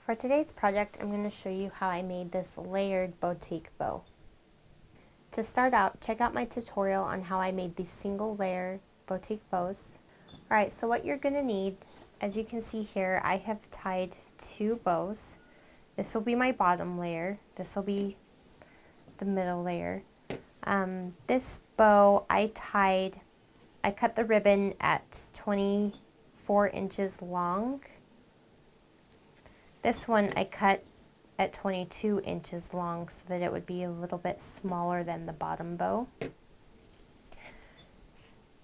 For today's project, I'm going to show you how I made this layered boutique bow. To start out, check out my tutorial on how I made these single layer boutique bows. Alright, so what you're going to need, as you can see here, I have tied two bows. This will be my bottom layer, this will be the middle layer. This bow I cut the ribbon at 24 inches long. This one I cut at 22 inches long so that it would be a little bit smaller than the bottom bow.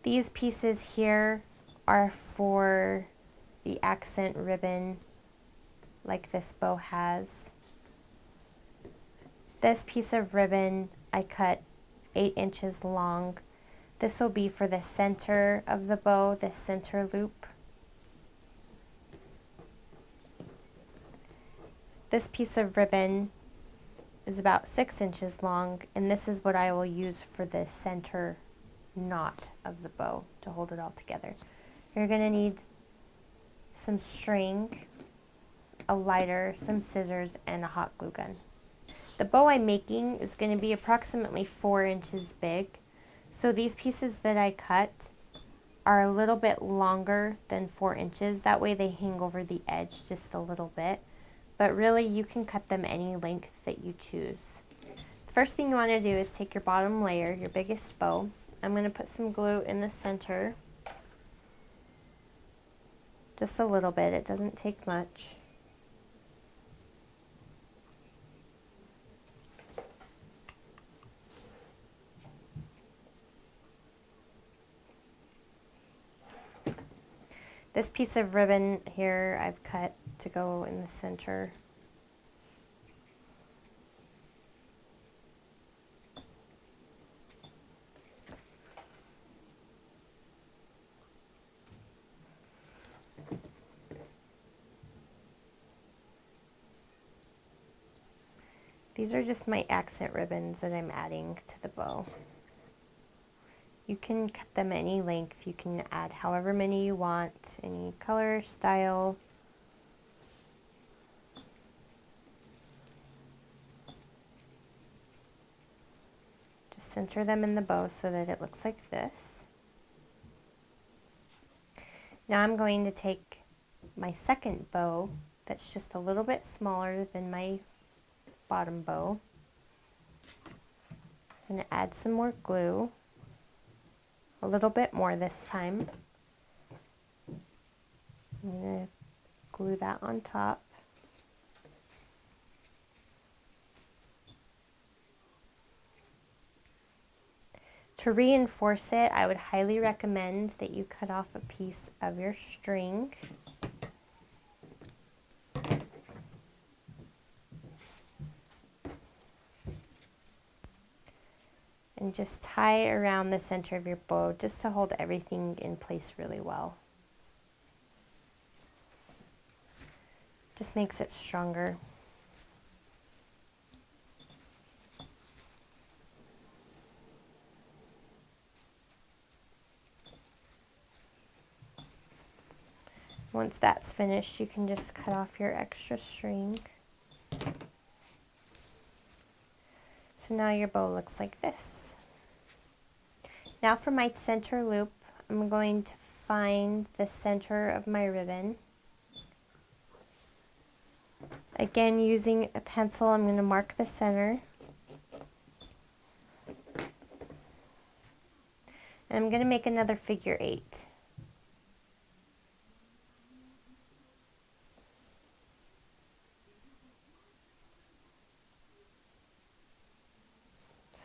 These pieces here are for the accent ribbon like this bow has. This piece of ribbon I cut 8 inches long. This will be for the center of the bow, this center loop. This piece of ribbon is about 6 inches long, and this is what I will use for the center knot of the bow to hold it all together. You're going to need some string, a lighter, some scissors, and a hot glue gun. The bow I'm making is going to be approximately 4 inches big, so these pieces that I cut are a little bit longer than 4 inches. That way they hang over the edge just a little bit, but really you can cut them any length that you choose. The first thing you want to do is take your bottom layer, your biggest bow. I'm going to put some glue in the center, just a little bit, it doesn't take much. This piece of ribbon here I've cut to go in the center. These are just my accent ribbons that I'm adding to the bow. You can cut them any length, you can add however many you want, any color, style. Just center them in the bow so that it looks like this. Now I'm going to take my second bow that's just a little bit smaller than my bottom bow. I'm going to add some more glue. A little bit more this time. I'm going to glue that on top. To reinforce it, I would highly recommend that you cut off a piece of your string. And just tie around the center of your bow just to hold everything in place really well. Just makes it stronger. Once that's finished, you can just cut off your extra string. So now your bow looks like this. Now for my center loop, I'm going to find the center of my ribbon. Again, using a pencil, I'm going to mark the center. And I'm going to make another figure 8.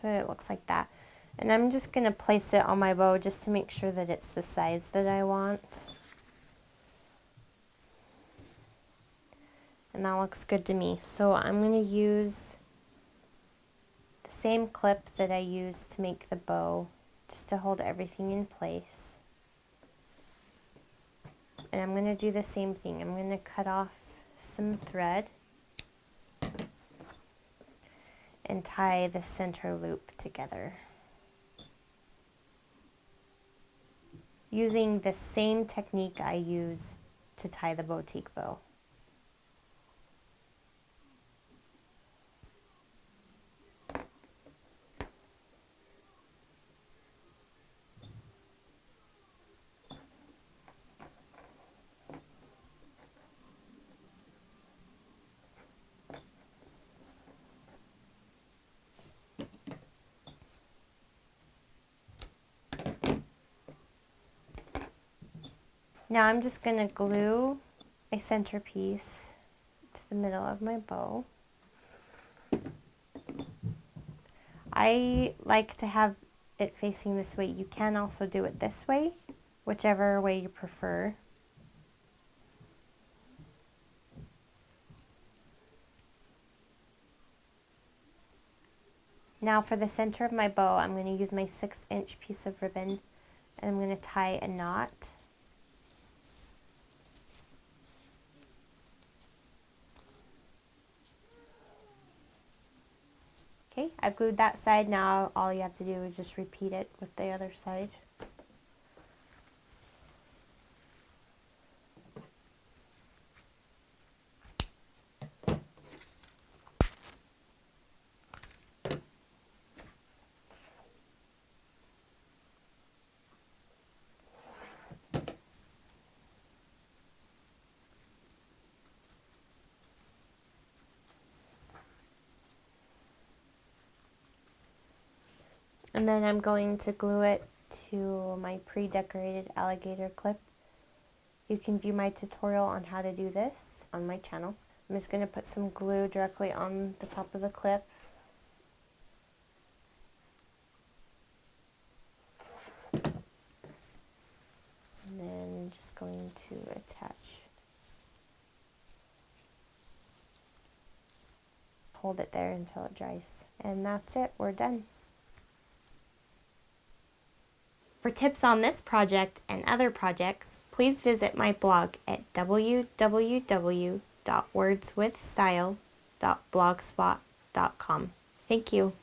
So it looks like that. And I'm just going to place it on my bow just to make sure that it's the size that I want. And that looks good to me. So I'm going to use the same clip that I used to make the bow just to hold everything in place. And I'm going to do the same thing. I'm going to cut off some thread and tie the center loop together, using the same technique I use to tie the boutique bow. Now I'm just going to glue a centerpiece to the middle of my bow. I like to have it facing this way. You can also do it this way, whichever way you prefer. Now for the center of my bow, I'm going to use my 6-inch piece of ribbon and I'm going to tie a knot. Okay, I've glued that side. Now all you have to do is just repeat it with the other side. And then I'm going to glue it to my pre-decorated alligator clip. You can view my tutorial on how to do this on my channel. I'm just going to put some glue directly on the top of the clip. And then just going to attach. Hold it there until it dries. And that's it, we're done. For tips on this project and other projects, please visit my blog at www.wordswithstyle.blogspot.com. Thank you.